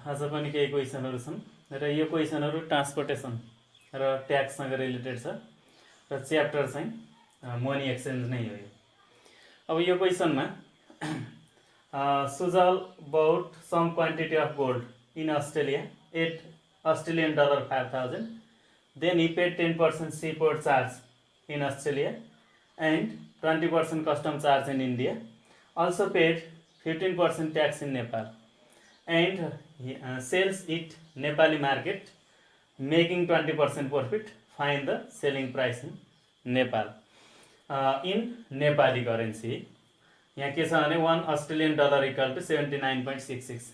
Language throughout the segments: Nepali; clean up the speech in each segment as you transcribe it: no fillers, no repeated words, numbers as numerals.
आज पनि केही क्वेसनहरू छन् र यो क्वेसनहरू ट्रान्सपोर्टेसन र ट्याक्ससँग रिलेटेड छ र च्याप्टर चाहिँ मनी एक्सचेन्ज नै हो। अब यो क्वेसनमा Sujal bought some quantity of gold in Australia at Australian dollar 5,000. Then he paid 10% seaport charge in Australia and 20% custom charge in India. Also paid 15% tax in Nepal and he sells it Nepali market, making 20% profit. Find the selling price in Nepal in Nepali currency. यहाँ के छ भने 1 अस्ट्रेलियन डलर इक्वल टु 79.66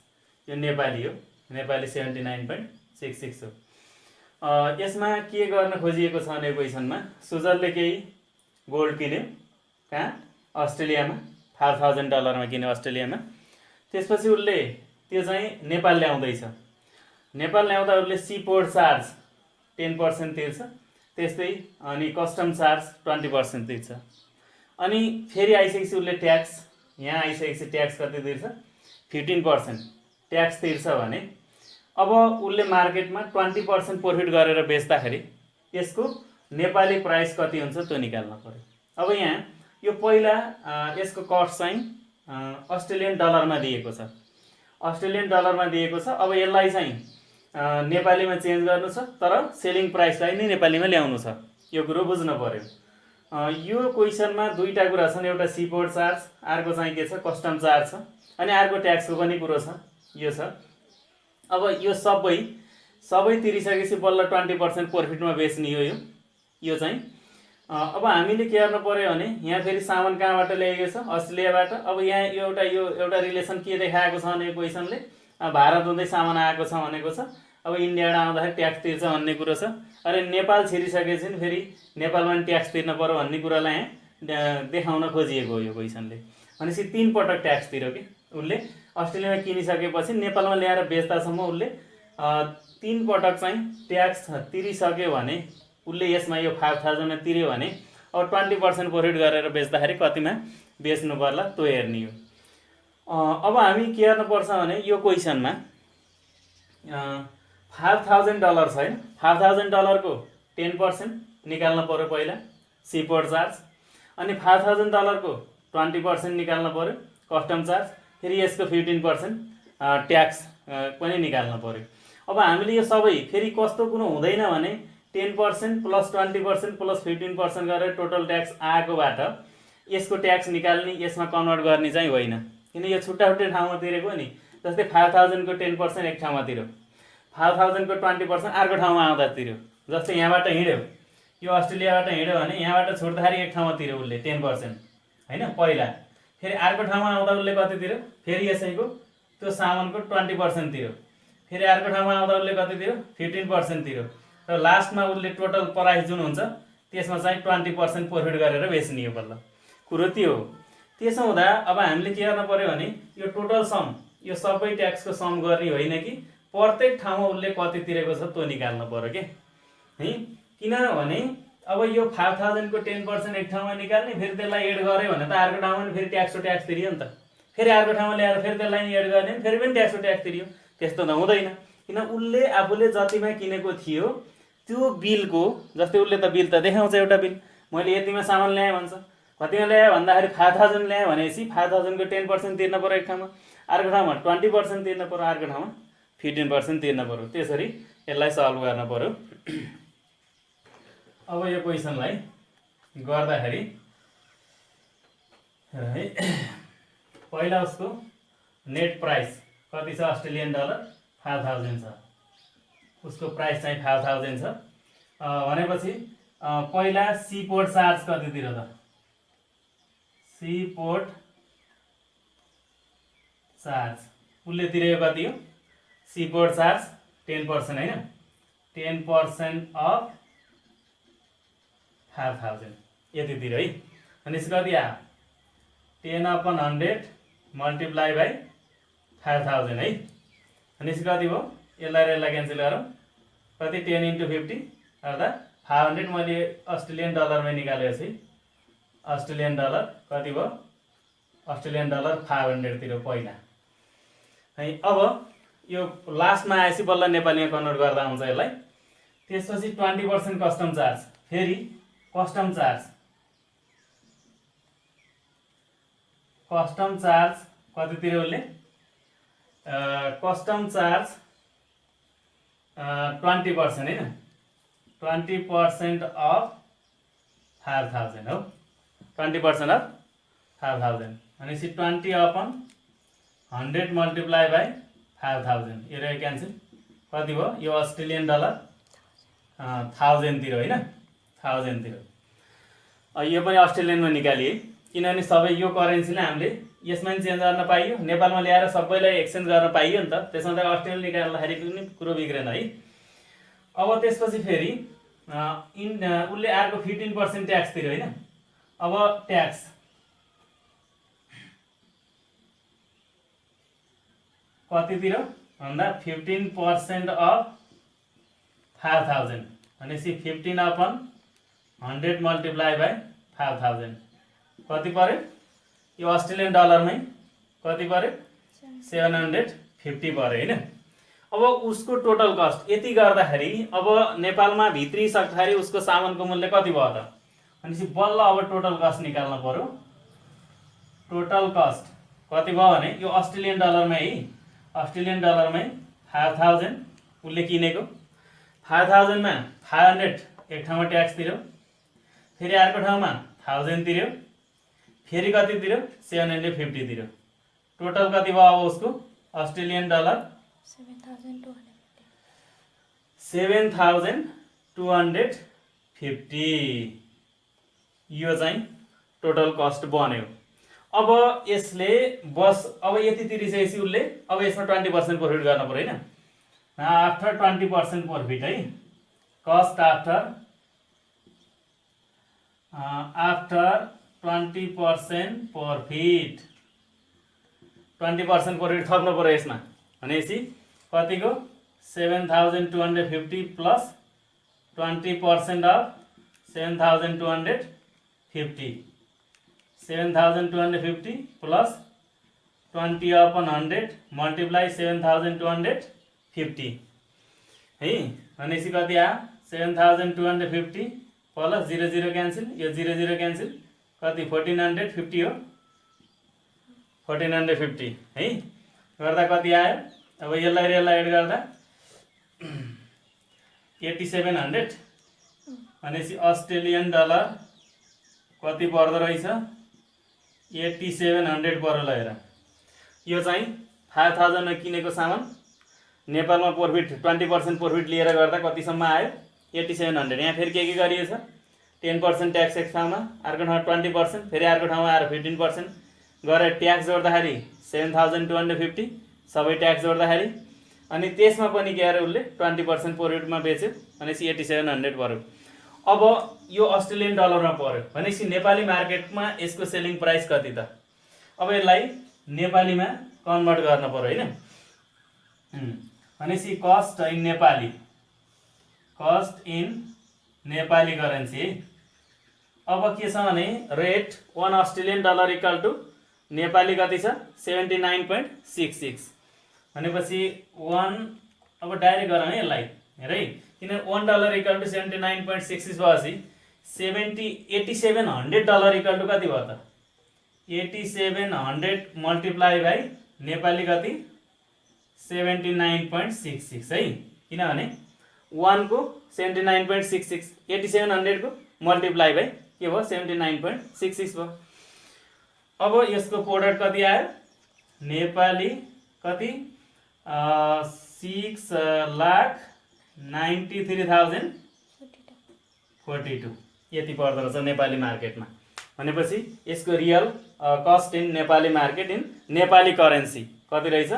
यो नेपाली हो, नेपाली 79.66 हो। यसमा के गर्न खोजिएको छ भने क्वेसनमा सुजलले केही गोल्ड किन्यो कहाँ अस्ट्रेलियामा $5,000 मा किन्यो अस्ट्रेलियामा। त्यसपछि उसले त्यो चाहिँ नेपाल ल्याउँदैछ। नेपाल ल्याउँदा उसले सीपोर्ट चार्ज 10% तिर्छ, त्यस्तै अनि कस्टम चार्ज 20% तिर्छ। अनि फेरि आइसकेपछि उसले ट्याक्स यहाँ आइसकेपछि ट्याक्स कति तिर्छ 15% ट्याक्स तिर्छ भने अब उसले मार्केटमा 20% प्रॉफिट गरेर बेच्दाखेरि यसको नेपाली प्राइस कति हुन्छ त्यो निकाल्न पर्यो। अब यहाँ यो पहिला यसको कस्ट चाहिँ अस्ट्रेलियन डलरमा दिएको छ, अस्ट्रेलियन डलरमा दिएको छ। अब यसलाई चाहिँ नेपालीमा चेन्ज गर्नु छ तर सेलिङ प्राइसलाई नै नेपालीमा ल्याउनु छ, यो कुरो बुझ्नु पर्यो। यो क्वेसनमा दुईटा कुरा छन्, एउटा सीपोर्ट चार्ज, अर्को चाहिँ के छ कस्टम चार्ज छ, अनि अर्को ट्याक्सको पनि कुरो छ, यो छ। अब यो सबै तिरिसकेपछि बल्ल 20% प्रॉफिटमा बेच्ने हो यो चाहिँ। अब हामीले के गर्नु पर्यो भने यहाँ फेरि सामान कहाँबाट ल्याएको छ अस्ट्रेलियाबाट। अब यहाँ यो एउटा रिलेसन के देखाएको छ भने क्वेसनले भारत हुँदै सामान आएको छ भनेको छ। अब इन्डियाबाट आउँदाखेरि ट्याक्स तिर्छ भन्ने कुरो छ। अरे नेपाल छिरिसकेपछि फेरि नेपालमा पनि ट्याक्स तिर्न पर्यो भन्ने कुरालाई यहाँ देखाउन खोजिएको हो यो क्वेसनले। भनेपछि 3 पटक ट्याक्स तिर्यो कि उसले अस्ट्रेलियामा किनिसकेपछि नेपालमा ल्याएर बेच्दासम्म उसले 3 पटक चाहिँ ट्याक्स तिरिसक्यो भने उसले यसमा यो 5,000 मा तिर्यो भने अब 20% प्रॉफिट गरेर बेच्दाखेरि कतिमा बेच्नु पर्ला त्यो हेर्ने हो। अब हामी के गर्नुपर्छ भने यो क्वेसनमा $5,000 छैन, $5,000 को 10% निकाल्न पर्यो पहिला सीपोर्ट चार्ज, अनि $5,000 को 20% निकाल्न पर्यो कस्टम चार्ज, फेरि यसको 15% ट्याक्स पनि निकाल्न पर्यो। अब हामीले यो सबै फेरि कस्तो कुरो हुँदैन भने 10% प्लस 20% प्लस 15% गरेर टोटल ट्याक्स आएकोबाट यसको ट्याक्स निकाल्ने यसमा कन्भर्ट गर्ने चाहिँ होइन, किन यो छुट्टा ठाउँमा तिरेको नि। जस्तै 5,000 को 10% एक ठाउँमा तिर्यो, 5,000 को 20% अर्को ठाउँमा आउँदा तिर्यो। जस्तै यहाँबाट हिँड्यो, यो अस्ट्रेलियाबाट हिँड्यो भने यहाँबाट छोड्दाखेरि एक ठाउँमा तिर्यो उसले 10% हैन पहिला, फेरि अर्को ठाउँमा आउँदा उसले कति तिर्यो फेरि यसैको त्यो सामानको 20% तिर्यो, फेरि अर्को ठाउँमा आउँदा उसले कति तिर्यो 15% तिर्यो, र लास्टमा उसले टोटल प्राइस जुन हुन्छ त्यसमा चाहिँ 20% प्रॉफिट गरेर बेच्ने हो बल्ल कुरो त्यो हो। त्यसो हुँदा अब हामीले के गर्न पर्यो भने यो टोटल सम यो सबै ट्याक्सको सम गर्ने होइन कि प्रत्येक ठाउँमा उसले कति तिरेको छ त्यो निकाल्नु पर्यो के है। किनभने अब यो 5,000 को 10% एक ठाउँमा निकाल्ने, फेरि त्यसलाई एड गर्यो भने त अर्को ठाउँमा पनि फेरि ट्याक्स तिरियो नि त, फेरि अर्को ठाउँमा ल्याएर फेरि त्यसलाई एड गर्ने फेरि पनि ट्याक्स तिरियो, त्यस्तो त हुँदैन। किन उसले आफूले जतिमा किनेको थियो त्यो बिलको, जस्तै उसले त बिल त देखाउँछ एउटा बिल, मैले यतिमा सामान ल्याएँ भन्छ, कतिमा ल्याएँ भन्दाखेरि 5,000 ल्याएँ भनेपछि 5,000 को 10% तिर्न पर्यो एक ठाउँमा, अर्को ठाउँमा 20% तिर्न पर्यो, अर्को ठाउँमा 15% तिर्न पर्यो। त्यसरी यसलाई सल्भ गर्न पर्यो। अब यो क्वेसनलाई गर्दाखेरि पहिला उसको नेट प्राइस कति छ अस्ट्रेलियन डलर 5,000 छ, उसको प्राइस चाहिँ 5,000 छ भनेपछि पहिला सीपोर्ट चार्ज कति तिर्यो त, सीपोर्ट चार्ज उसले तिरेको कति हो सीपोर्ट चार्ज 10% हैन, 10% अफ 5,000 यति तिर्यो है। अनि यसको कति आयो 10/100 मल्टिप्लाई बाई 5,000 है। अनि यसको कति भयो, यसलाई क्यान्सल गरौँ, कति 10 × 50 अर्थात् 500 मैले अस्ट्रेलियन डलरमा निकालेको छु, अस्ट्रेलियन डलर कति भयो अस्ट्रेलियन डलर 500 तिर्यो पहिला है। अब यो लास्टमा आएपछि बल्ल नेपालीमा कन्भर्ट गर्दा हुन्छ यसलाई। त्यसपछि 20% कस्टम चार्ज, फेरि कस्टम चार्ज कति तिर्यो उसले, कस्टम चार्ज 20% हैन, 20% अफ 5000 हो, 20% अफ 5000 भनेपछि 20/100 मल्टिप्लाई बाई 5000 यो रह्यो क्यान्सल, कति भयो यो अस्ट्रेलियन डलर 1000 तिर्यो हैन, 1000 तिर्यो। यो पनि अस्ट्रेलियनमा निकालिए किनभने सबै यो करेन्सीले हामीले यसमा पनि चेन्ज गर्न पाइयो, नेपालमा ल्याएर सबैलाई एक्सचेन्ज गर्न पाइयो नि त, त्यसमा त अस्ट्रेलियन निकाल्दाखेरि पनि कुरो बिग्रेन है। अब त्यसपछि फेरि उसले अर्को 15% ट्याक्स तिर्यो हैन। अब ट्याक्स कति तिर्यो भन्दा 15% अफ 5000 भनेपछि 15/100 मल्टिप्लाई बाई 5000 कति पर्यो, यो अस्ट्रेलियन डलरमै कति पर्यो 750 पर्यो हैन। अब उसको टोटल कस्ट यति गर्दाखेरि अब नेपालमा भित्रिसक्दाखेरि उसको सामानको मूल्य कति भयो त भनेपछि बल्ल अब टोटल कस्ट निकाल्न पर्यो। टोटल कस्ट कति भयो भने यो अस्ट्रेलियन डलरमै है, अस्ट्रेलियन डलरमै 5000 उसले किनेको, 5000 मा 500 एक ठाउँमा ट्याक्स तिर्यो, फेरि अर्को ठाउँमा 1000 तिर्यो, फेरि कति तिर्यो 750 तिर्यो। टोटल कति भयो अब उसको अस्ट्रेलियन डलर 7250 यो चाहिँ टोटल कस्ट बन्यो। अब यसले बस अब यति तिरिसकेपछि उसले अब यसमा 20% प्रफिट गर्न पर्यो हैन। आफ्टर 20% प्रफिट है, कस्ट आफ्टर 20% प्रफिट 20% प्रफिट थप्नु पर्यो यसमा भनेपछि कतिको 7250 प्लस 20% अफ 7250 7250 प्लस 20/100 मल्टिप्लाई 7250 है भनेपछि कति आयो 7250 प्लस 00 क्यान्सल, यो 00 क्यान्सल कति 1450 हो, 1450 है गर्दा कति आयो। अब यसलाई एड गर्दा 8700 भनेपछि अस्ट्रेलियन डलर कति पर्दो रहेछ 8700 पर्यो। ल हेर यो चाहिँ 5000 मा किनेको सामान नेपालमा प्रफिट 20% प्रफिट लिएर गर्दा कतिसम्म आयो 8700। यहाँ फेरि के गरिएछ 10% ट्याक्स एक ठाउँमा, अर्को ठाउँमा 20%, फेरि अर्को ठाउँमा आएर 15% गरेर ट्याक्स जोड्दाखेरि 7250 सबै ट्याक्स जोड्दाखेरि अनि त्यसमा पनि के अरे उसले 20% प्रफिटमा बेच्यो भनेपछि 8700 पर्यो। अब यो अस्ट्रेलियन डलरमा पर्यो भनेपछि नेपाली मार्केटमा यसको सेलिङ प्राइस कति त, अब यसलाई नेपालीमा कन्भर्ट गर्न पर्यो हैन। भनेपछि कस्ट इन नेपाली करेन्सी। अब के छ भने rate 1 Australian dollar equal to Nepali कति छ 79.66 भनेपछि 1 अब डाइरेक्ट गरौँ है यसलाई हेर है, किन 1 डलर इक्वल टु 79.66 भएपछि 8700 डलर इक्वल टु कति भयो त 8700 मल्टिप्लाई बाई नेपाली कति 79.66 है, किनभने 1 को 79.66 8700 को मल्टिप्लाई बाई के भयो 79.66 भयो। अब यसको प्रोडक्ट कति आयो नेपाली कति 6,93,042 यति पर्दो रहेछ नेपाली मार्केटमा। भनेपछि यसको real cost in Nepali market in Nepali currency कति रहेछ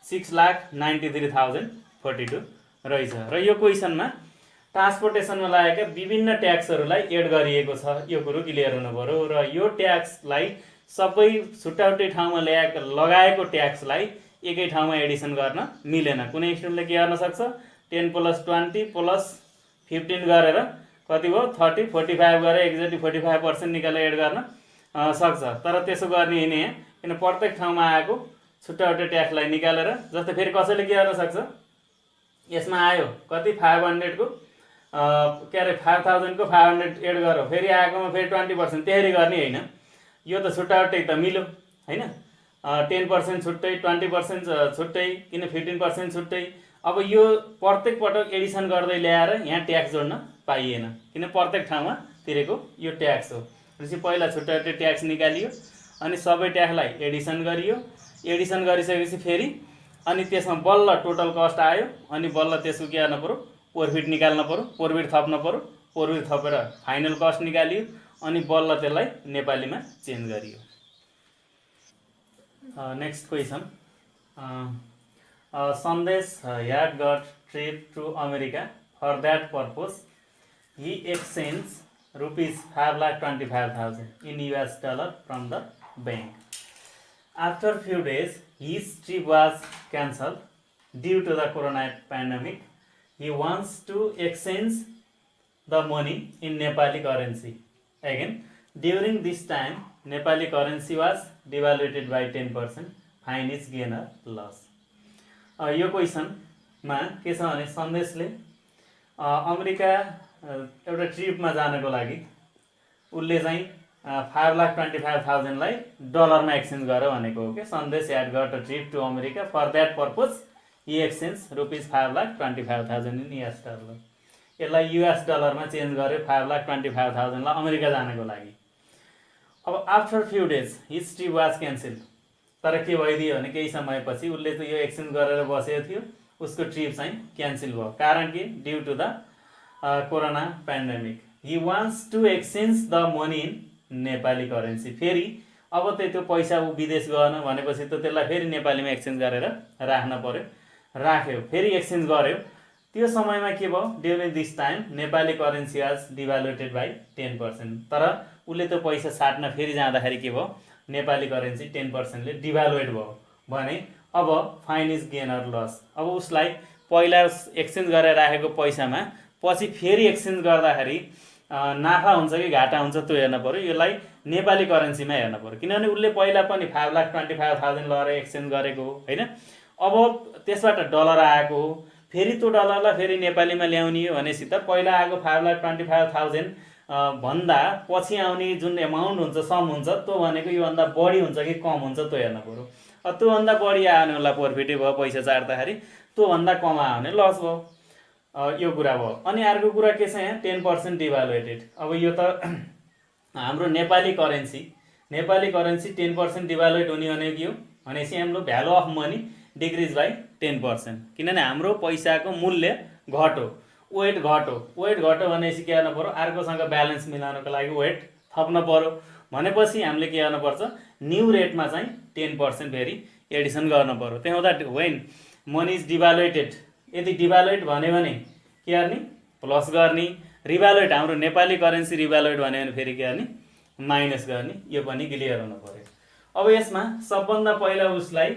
6,93,042 रहेछ। र यो क्वेसनमा ट्रान्सपोर्टेसनमा लागेका विभिन्न ट्याक्सहरूलाई एड गरिएको छ, यो कुरो क्लियर हुनु पर्यो। र यो ट्याक्सलाई सबै छुट्टाउटै ठाउँमा लगाएको ट्याक्सलाई एकै ठाउँमा एडिसन गर्न मिलेन। कुनै स्टुडेन्टले के गर्न सक्छ 10 + 20 + 15 गरेर कति भयो 30 45 गरेर एक्ज्याक्टली 45% निकालेर एड गर्न सक्छ, तर त्यसो गर्ने होइन यहाँ, किन प्रत्येक ठाउँमा आएको छुट्टाउटे ट्याक्सलाई निकालेर जस्तै फेरि कसैले के गर्न सक्छ, यसमा आयो कति 500 को के अरे 5000 को 500 एड गरौँ, फेरि आएकोमा फेरि 20% त्यसरी गर्ने होइन। यो त छुट्टाउटै त मिल्यो होइन, 10% छुट्टै, 20% छुट्टै, किन 15% छुट्टै। अब यो प्रत्येक पटक एडिसन गर्दै ल्याएर यहाँ ट्याक्स जोड्न पाइएन, किन प्रत्येक ठाउँमा तिरेको यो ट्याक्स हो। भनेपछि पहिला छुट्टाउटे ट्याक्स निकालियो, अनि सबै ट्याक्सलाई एडिसन गरियो, एडिसन गरिसकेपछि फेरि अनि त्यसमा बल्ल टोटल कस्ट आयो, अनि बल्ल त्यसको के गर्नु पऱ्यो, प्रोफिट निकाल्नु पऱ्यो, प्रोफिट थप्नु पऱ्यो, प्रोफिट थपेर फाइनल कस्ट निकालियो, अनि बल्ल त्यसलाई नेपालीमा चेन्ज गरियो। नेक्स्ट क्वेसन, सन्देश had got trip to America. For that purpose, he exchanged rupees 5,25,000 in US dollar from the bank. After few days, his trip was cancelled due to the corona pandemic. He wants to exchange the money in Nepali currency. Again, during this time, Nepali currency was devalued by 10%. Fine is gain or loss. यो क्वेसनमा के छ भने सन्देशले अमेरिका एउटा ट्रिपमा जानको लागि उसले चाहिँ 5,25,000 लाई डलरमा एक्सचेन्ज गर भनेको हो। कि सन्देश had got a trip to America. For that purpose, he exchanged rupees 5,25,000 in US dollar. यसलाई युएस डलरमा चेन्ज गर्यो 5,25,000 लाई अमेरिका जानको लागि। अब after few days his trip was cancel. तर के भइदियो भने केही समयपछि उसले त यो एक्सचेन्ज गरेर बसेको थियो, उसको ट्रिप चाहिँ क्यान्सल भयो। कारण के, due to the corona pandemic. He wants to exchange the money in Nepali currency. फेरि अब त्यो पैसा ऊ विदेश गएन भनेपछि त त्यसलाई फेरि नेपालीमा एक्सचेन्ज गरेर राख्न पर्यो, राख्यो, फेरि एक्सचेन्ज गर्यो। त्यो समयमा के भयो, during this time Nepali currency was devaluated by 10%। तर उसले त्यो पैसा साट्न फेरि जाँदाखेरि के भयो, नेपाली करेन्सी 10% ले डिभ्यालुएट भयो भने अब fine is gain or loss. अब उसलाई पहिला एक्सचेन्ज गरेर राखेको पैसामा पछि फेरि एक्सचेन्ज गर्दाखेरि नाफा हुन्छ कि घाटा हुन्छ त्यो हेर्न पर्यो। यसलाई नेपाली करेन्सीमा हेर्न पर्यो, किनभने उसले पहिला पनि 5,25,000 लगेर एक्सचेन्ज गरेको हो होइन। अब त्यसबाट डलर आएको हो, फेरि त्यो डलरलाई फेरि नेपालीमा ल्याउने हो भनेपछि त पहिला आएको 5,25,000 भन्दा पछि आउने जुन एमाउन्ट हुन्छ, सम हुन्छ, त्यो भनेको योभन्दा बढी हुन्छ कि कम हुन्छ त्यो हेर्न पर्यो। त्योभन्दा बढी आयो भने उसलाई प्रोफिटै भयो, पैसा चार्दाखेरि त्योभन्दा कम आयो भने लस भयो। यो कुरा भयो। अनि अर्को कुरा के छ, यहाँ 10% डिभ्यालुएटेड। अब यो त हाम्रो नेपाली करेन्सी 10% डिभ्यालुएट हुने भनेको के हो भनेपछि हाम्रो value of money decrease by 10%। किनभने हाम्रो पैसाको मूल्य घट्यो, वेट घट्यो। वेट घट्यो भनेपछि के गर्नु पर्यो, अर्कोसँग ब्यालेन्स मिलाउनको लागि वेट थप्न पर्यो भनेपछि हामीले के गर्नुपर्छ, न्यू रेटमा चाहिँ 10% फेरि एडिसन गर्नु पर्यो। त्यही हुँदा वेन मनी इज डिभ्यालुएटेड, यदि डिभ्यालुएट भन्यो भने के गर्ने, प्लस गर्ने। रिभ्यालुएट हाम्रो नेपाली करेन्सी रिभ्यालुएट भन्यो भने फेरि के गर्ने, माइनस गर्ने। यो पनि क्लियर हुनु पर्यो। अब यसमा सबभन्दा पहिला उसलाई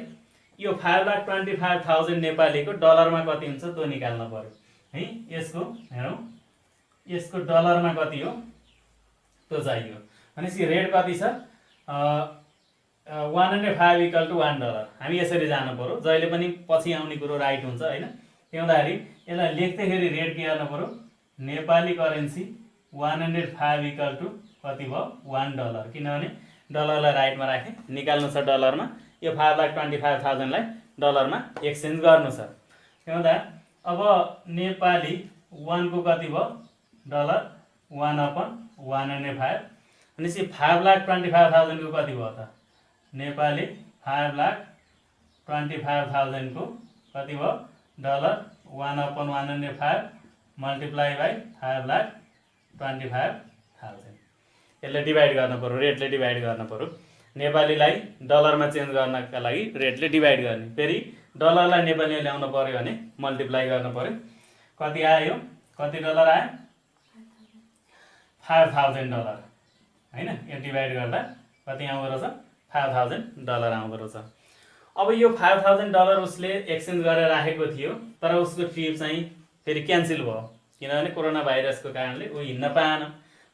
यो 5,25,000 नेपालीको डलरमा कति हुन्छ त्यो निकाल्न पर्यो है। यसको हेरौँ, यसको डलरमा कति हो त्यो चाहियो भनेपछि रेट कति छ, 105 इक्वल टु $1। हामी यसरी जानु पर्यो, जहिले पनि पछि आउने कुरो राइट हुन्छ होइन। त्यही हुँदाखेरि यसलाई लेख्दाखेरि रेट के गर्नु पर्यो, नेपाली करेन्सी 105 इक्वल टु कति भयो, $1। किनभने डलरलाई राइटमा राखेँ, निकाल्नु छ डलरमा। यो 5,25,000 लाई डलरमा एक्सचेन्ज गर्नु छ। त्यही हुँदा अब नेपाली 1 को कति भयो, डलर 1/105 भनेपछि 5,25,000 को कति भयो त, नेपाली 5,25,000 को कति भयो, डलर 1/105 मल्टिप्लाई बाई 5,25,000। यसले डिभाइड गर्नु पर्यो, रेटले डिभाइड गर्नु पर्यो। नेपालीलाई डलरमा चेन्ज गर्नका लागि रेटले डिभाइड गर्ने, फेरि डलरलाई नेपालीमा ल्याउनु पर्यो भने मल्टिप्लाई गर्नु पर्यो। कति आयो, कति डलर आयो, $5,000 हैन। यो डिभाइड गर्दा कति आउँदो रहेछ, $5,000 आउँदो रहेछ। अब यो $5,000 उसले एक्सचेन्ज गरेर राखेको थियो, तर उसको ट्रिप चाहिँ फेरि क्यान्सल भयो किनभने कोरोना भाइरसको कारणले ऊ हिँड्न पाएन।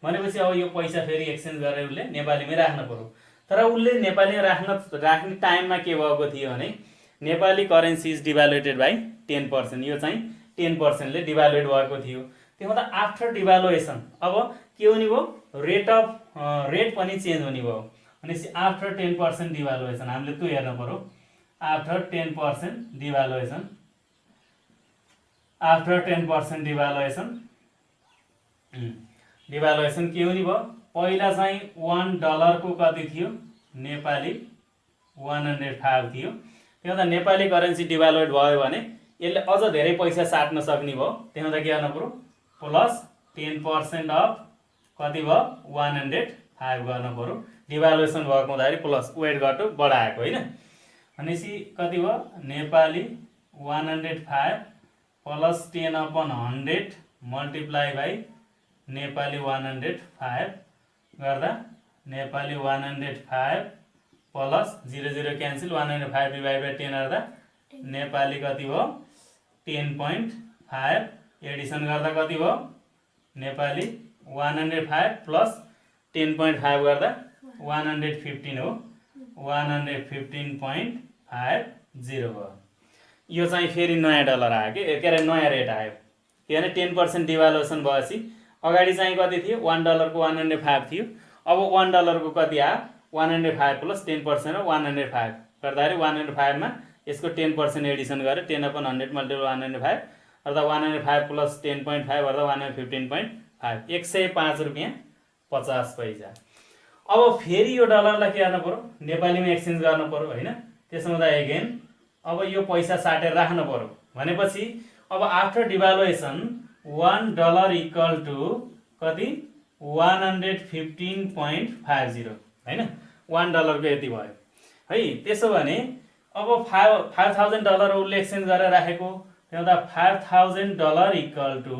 भनेपछि अब यो पैसा फेरि एक्सचेन्ज गरेर उसले नेपालीमै राख्न पर्यो। तर उसले नेपालीमा राख्ने टाइममा के भएको थियो भने नेपाली करेन्सी इज डिभ्यालुएटेड बाई 10%, यो चाहिँ 10%ले डिभ्यालुएट भएको थियो। त्यो हुँदा आफ्टर डिभ्यालुएसन अब के हुने भयो, रेट पनि चेन्ज हुने भयो। भनेपछि आफ्टर 10% डिभ्यालुएसन हामीले त्यो हेर्नु पर्यो। आफ्टर 10% डिभ्यालुएसन, आफ्टर 10% डिभ्यालुएसन के हुने भयो, पहिला चाहिँ $1 को कति थियो, नेपाली 105 थियो। त्यो हुँदा नेपाली करेन्सी डिभ्यालुएट भयो भने यसले अझ धेरै पैसा साट्न सक्ने भयो। त्यो हुँदा के गर्नु पर्यो, प्लस 10% अफ कति भयो, 105 गर्नु पर्यो। डिभ्यालुएसन भएको हुँदाखेरि प्लस वेट गर्नु बढाएको होइन। भनेपछि कति भयो, Nepali 105 plus 10/100 multiply by Nepali 105 गर्दा Nepali 105 plus 0 cancel 105 divide by 10 गर्दा नेपाली कति भयो, 10.5 एडिसन गर्दा कति भयो, नेपाली 105 प्लस 10.5 गर्दा 115 हो, 115.50 भयो। यो चाहिँ फेरि नयाँ डलर आयो के अरे नयाँ रेट आयो। के भने 10% डिभ्यालुएसन भएपछि अगाडि चाहिँ कति थियो, $1 को 105 थियो। अब $1 को कति आयो, 105 प्लस 10% 105 गर्दाखेरि 105 मा यसको 10% एडिसन गरेर 10/100 मल्टिप्लाई 105 गर्दा 105 प्लस 10.5 गर्दा 115.5, 105 रुपियाँ 50 पैसा। अब फेरि यो डलरलाई के गर्नु पर्यो, नेपालीमा एक्सचेन्ज गर्नु पर्यो होइन। त्यसो हुँदा एगेन अब यो पैसा साटेर राख्नु पर्यो। भनेपछि अब आफ्टर डिभ्यालुएसन $1 इक्वल टु कति, 115.50 होइन, $1 को यति भयो है। त्यसो भने अब $5,000 उसले एक्सचेन्ज गरेर राखेको। त्यो हुँदा $5,000 इक्वल टु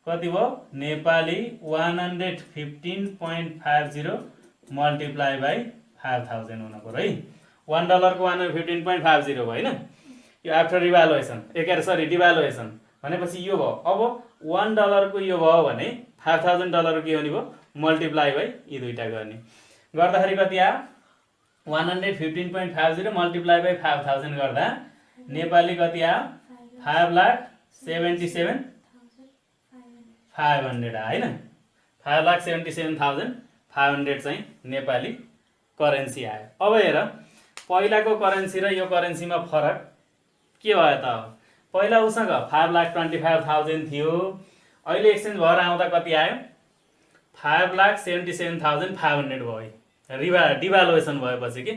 कति भयो, नेपाली 115.50 मल्टिप्लाई बाई 5,000 हुनु पर्यो है। $1 को 115.50 भयो होइन। यो आफ्टर डिभ्यालुएसन डिभ्यालुएसन भनेपछि यो भयो। अब $1 को यो भयो भने $5,000 के हुने भयो, मल्टिप्लाई बाई यी दुईटा गर्ने गर्दाखेरि कति आयो, 115.50 मल्टिप्लाई बाई 5,000 गर्दा नेपाली कति आयो, 5,77,500 आयो होइन। 5,77,500 चाहिँ नेपाली करेन्सी आयो। अब हेर पहिलाको करेन्सी र यो करेन्सीमा फरक के भयो त। पहिला उसँग 5,25,000 थियो, अहिले एक्सचेन्ज भएर आउँदा कति आयो, 5,77,500 भयो। डिभ्यालुएसन भएपछि कि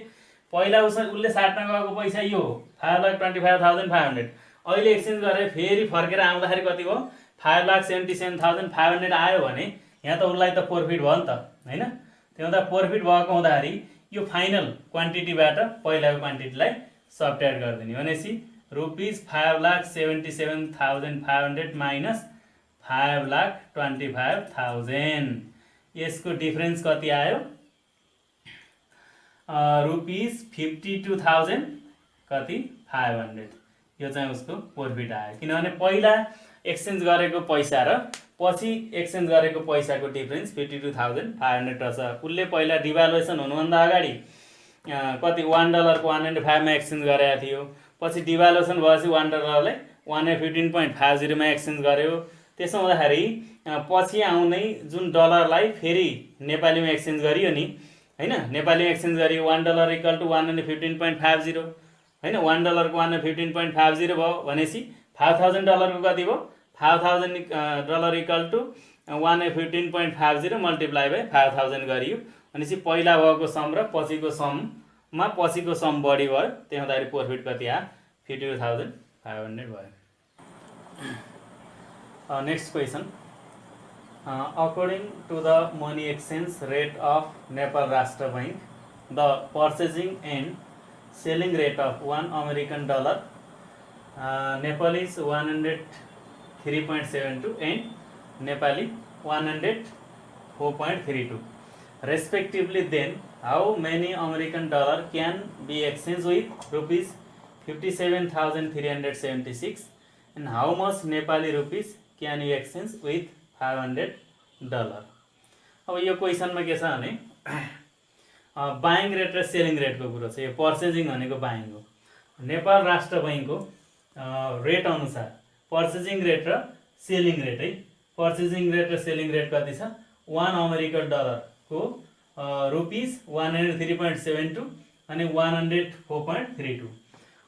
पहिला उसले साट्न गएको पैसा यो 5,25,500, अहिले एक्सचेन्ज गरेर फेरि फर्केर आउँदाखेरि कति भयो, 5,77,500 आयो भने यहाँ त उसलाई त प्रफिट भयो नि त होइन। त्यो हुँदा प्रफिट भएको हुँदाखेरि यो फाइनल क्वान्टिटीबाट पहिलाको क्वान्टिटीलाई सबट्र्याक्ट गरिदिने। भनेपछि ₹5,77,500 माइनस 5,25,000, यसको डिफरेन्स कति आयो, ₹52,000 कति 500। यो चाहिँ उसको प्रफिट आयो। किनभने पहिला एक्सचेन्ज गरेको पैसा र पछि एक्सचेन्ज गरेको पैसाको डिफरेन्स 52,500 रहेछ। उसले पहिला डिभ्यालुएसन हुनुभन्दा अगाडि कति $1 को 105 मा एक्सचेन्ज गरेको थियो। पछि डिभ्यालुएसन भएपछि $1 लाई 115.50 मा एक्सचेन्ज गर्यो। त्यसो हुँदाखेरि पछि आउने जुन डलरलाई फेरि नेपालीमा एक्सचेन्ज गरियो नि हैन, नेपालीमा एक्सचेन्ज गरियो $1 इक्वल टु 115.50 हैन, $1 को 115.50 भयो भनेपछि $5,000 को कति भयो, $5,000 इक्वल टु 115.50 मल्टिप्लाई बाई 5,000 गरियो। भनेपछि पहिला भएको सम र पछिको सममा पछिको सम बढी भयो। त्यही हुँदाखेरि प्रफिट कति आयो, 52,500 भयो। Next question, according to the money exchange rate of Nepal Rashtra Bank, the purchasing and selling rate of $1 American Nepal is 103.72 and Nepali 104.32 respectively. Then how many American dollar can be exchanged with ₹57,376 and how much Nepali rupees can you exchange with $500? अब यो क्वेसनमा के छ भने बाइङ रेट र सेलिङ रेटको कुरो छ। यो पर्चेजिङ भनेको बाइङ हो। नेपाल राष्ट्र बैङ्कको रेट अनुसार पर्चेजिङ रेट र सेलिङ रेट है, पर्चेजिङ रेट र सेलिङ रेट कति छ? 1 अमेरिकन डलरको ₹103.72 अनि 104.32।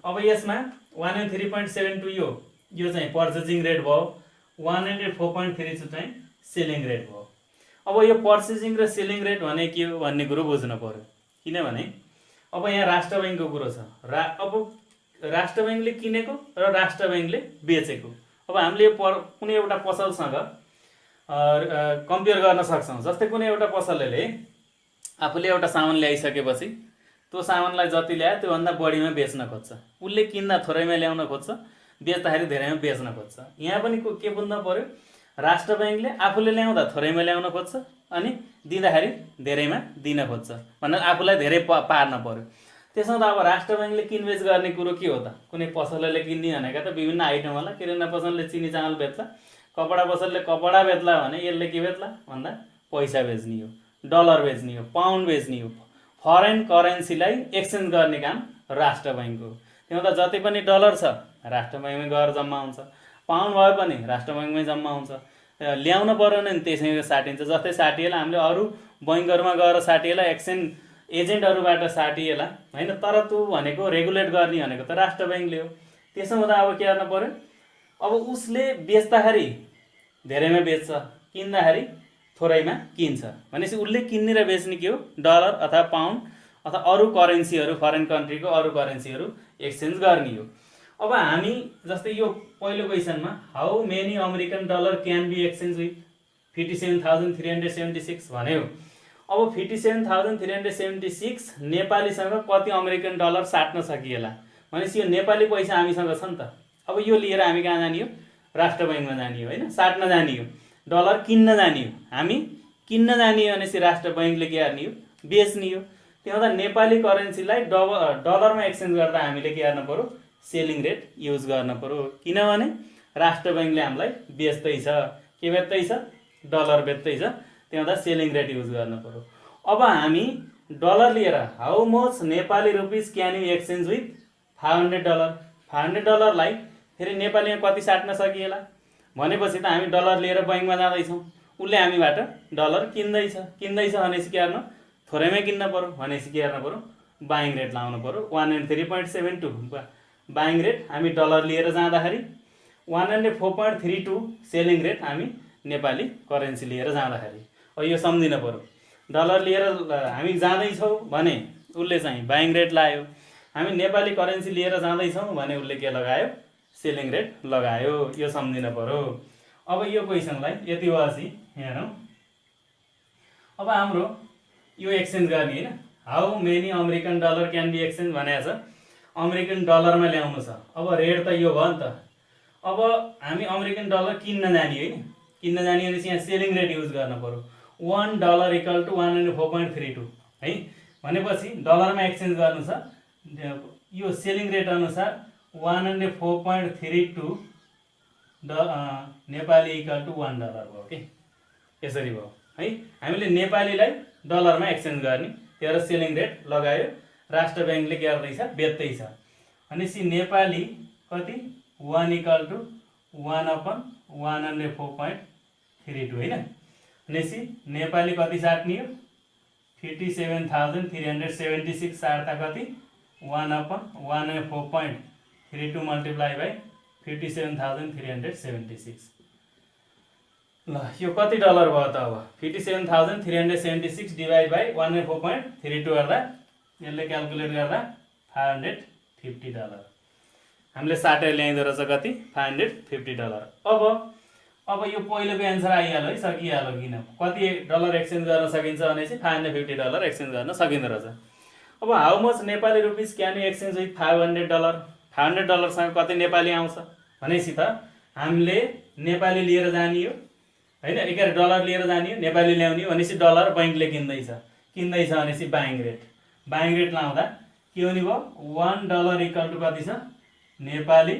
अब यसमा 103.72 यो चाहिँ पर्चेजिङ रेट भयो, 104.32 चाहिँ सेलिङ रेट भयो। अब यो पर्चेजिङ र सेलिङ रेट भने के हो भन्ने कुरो बुझ्नु पर्यो, किनभने अब यहाँ राष्ट्र बैङ्कको कुरो छ। अब राष्ट्र बैङ्कले किनेको र राष्ट्र बैङ्कले बेचेको, अब हामीले यो कुनै एउटा पसलसँग कम्पेयर गर्न सक्छौँ। जस्तै कुनै एउटा पसलले आफूले एउटा सामान ल्याइसकेपछि त्यो सामानलाई जति ल्यायो त्योभन्दा बढीमा बेच्न खोज्छ। उसले किन्दा थोरैमा ल्याउन खोज्छ, बेच्दाखेरि धेरैमा बेच्न खोज्छ। यहाँ पनि के बुझ्न पर्यो, राष्ट्र बैङ्कले आफूले ल्याउँदा थोरैमा ल्याउन खोज्छ अनि दिँदाखेरि धेरैमा दिन खोज्छ, भनेर आफूलाई धेरै पार्न पर्यो। त्यसमा त अब राष्ट्र बैङ्कले किनबेच गर्ने कुरो के हो त? कुनै पसलले किन्ने भनेका त विभिन्न आइटम होला। किराना पसलले चिनी चामल बेच्ला, कपडा पसलले कपडा बेच्ला भने यसले के बेच्ला भन्दा पैसा बेच्ने हो, डलर बेच्ने हो, पाउन्ड बेच्ने हो। फरेन करेन्सीलाई एक्सचेन्ज गर्ने काम राष्ट्र बैङ्कको हो। त्यहाँ त जति पनि डलर छ राष्ट्र बैङ्कमै गएर जम्मा हुन्छ, पाउन्ड भए पनि राष्ट्र बैङ्कमै जम्मा हुन्छ। ल्याउन पऱ्यो भने त्यसैले साटिन्छ। जस्तै साटिएला हामीले अरू बैङ्कहरूमा गएर साटिएला, एक्सचेन्ज एजेन्टहरूबाट साटिएला होइन, तर त्यो भनेको रेगुलेट गर्ने भनेको त राष्ट्र बैङ्कले हो। त्यसो हुँदा अब के गर्न पऱ्यो, अब उसले बेच्दाखेरि धेरैमा बेच्छ, किन्दाखेरि थोरैमा किन्छ भनेपछि उसले किन्ने र बेच्ने के हो? डलर अथवा पाउन्ड अथवा अरू करेन्सीहरू, फरेन कन्ट्रीको अरू करेन्सीहरू एक्सचेन्ज गर्ने हो। अब हामी जस्तै यो पहिलो क्वेसनमा how many American dollar can be exchange with 57,376 भन्यो। अब 57,376 नेपालीसँग कति अमेरिकन डलर साट्न सकिएला भनेपछि यो नेपाली पैसा हामीसँग छ नि त। अब यो लिएर हामी कहाँ जाने हो? राष्ट्र बैङ्कमा जाने हो होइन, साट्न जाने हो, डलर किन्न जाने हो। हामी किन्न जाने हो भनेपछि राष्ट्र बैङ्कले के गर्ने हो? बेच्ने हो। त्यो हुँदा नेपाली करेन्सीलाई डलरमा एक्सचेन्ज गर्दा हामीले के गर्नु पर्यो? सेलिङ रेट युज गर्न पर्यो, किनभने राष्ट्र बैङ्कले हामीलाई बेच्दैछ, के बेच्दैछ? डलर बेच्दैछ। त्यो हुँदा सेलिङ रेट युज गर्न पर्यो। अब हामी डलर लिएर how much Nepali rupees can you exchange with 500 dollar, 500 डलरलाई फेरि नेपालीमा कति साट्न सकिएला भनेपछि त हामी डलर लिएर बैङ्कमा जाँदैछौँ, उसले हामीबाट डलर किन्दैछ भनेपछि के गर्नु? थोरैमै किन्न पर्यो भनेपछि के गर्नु पर्यो? बाइङ रेट लाउनु पर्यो 103.72 बाइङ रेट। हामी डलर लिएर जाँदाखेरि 104.32 सेलिङ रेट हामी नेपाली करेन्सी लिएर जाँदाखेरि। अब यो सम्झिन पर्यो, डलर लिएर हामी जाँदैछौँ भने उसले चाहिँ बाइङ रेट लायो, हामी नेपाली करेन्सी लिएर जाँदैछौँ भने उसले के लगायो? सेलिङ रेट लगायो। यो सम्झिन पर्यो। अब यो क्वेसनलाई यति भएपछि हेरौँ, अब हाम्रो यो एक्सचेन्ज गर्ने होइन, how many American dollar can be exchange भनेको छ, अमेरिकन डलरमा ल्याउनु छ। अब रेट त यो भयो नि त। अब हामी अमेरिकन डलर किन्न जाने होइन, किन्न जाने भनेपछि यहाँ सेलिङ रेट युज गर्न पर्यो। $1 = 104.32 है भनेपछि डलरमा एक्सचेन्ज गर्नु छ, यो सेलिङ रेट अनुसार 104.32 नेपाली = $1 भयो कि यसरी भयो है। हामीले नेपालीलाई डलरमा एक्सचेन्ज गर्ने, त्यही भएर सेलिङ रेट लगायो। राष्ट्र बैङ्कले के गर्दैछ? बेच्दैछ भनेपछि नेपाली कति? 1 = 1/104.32 होइन। भनेपछि नेपाली कति साट्ने हो? 57,376 साट्दा कति? 1/104.32 मल्टिप्लाई बाई 57,376। ल यो कति डलर भयो त? अब 57,376 डिभाइड बाई 104.32 गर्दा यसले क्यालकुलेट गर्दा $550 हामीले साटेर ल्याइदो रहेछ। कति? $550। अब यो पहिलोको एन्सर आइहाल्यो है, सकिहाल्यो। किन कति डलर एक्सचेन्ज गर्न सकिन्छ भनेपछि $550 एक्सचेन्ज गर्न सकिँदो रहेछ। अब how much Nepali rupees can you exchange with $500? $500सँग कति नेपाली आउँछ भनेपछि त हामीले नेपाली लिएर जाने हो होइन, एकाएर डलर लिएर जाने हो, नेपाली ल्याउने हो भनेपछि डलर बैङ्कले किन्दैछ भनेपछि बाइङ रेट लाउँदा के हुने भयो? $1 = कति छ? नेपाली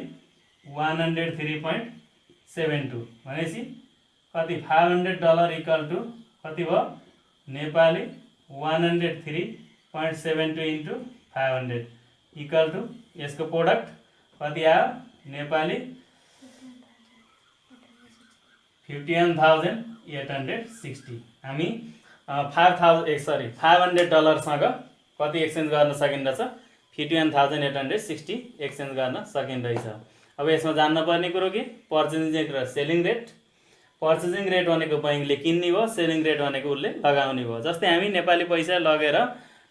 103.72 भनेपछि कति? $500 = कति भयो? नेपाली 103 0.72 इन्टु 500 इक्वल टु यसको प्रोडक्ट कति आयो नेपाली 51,860। हामी $500सँग कति एक्सचेन्ज गर्न सकिन्छ 51,860 एक्सचेन्ज गर्न सकिन्छ। अब यसमा जान्न पर्ने कुरो के पर्चेजिङ र सेलिङ रेट। पर्चेजिङ रेट भनेको बैंकले किन्ने भयो, सेलिङ रेट भनेको उसले लगाउने भयो। जस्तै हामी नेपाली पैसा लगेर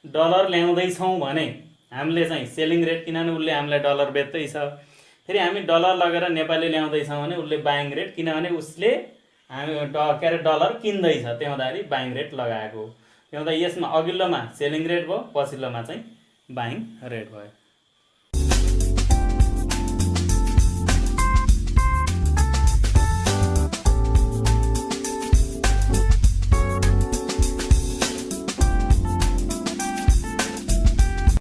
डलर ल्याउँदैछौँ भने हामीले चाहिँ सेलिङ रेट किनभने उसले हामीलाई डलर बेच्दैछ, फेरि हामी डलर लगेर नेपाली ल्याउँदैछौँ भने उसले बाइङ रेट किनभने उसले हामी के अरे डलर किन्दैछ, त्यो हुँदाखेरि बाइङ रेट लगाएको। त्यो हुँदा यसमा अघिल्लोमा सेलिङ रेट भयो, पछिल्लोमा चाहिँ बाइङ रेट भयो।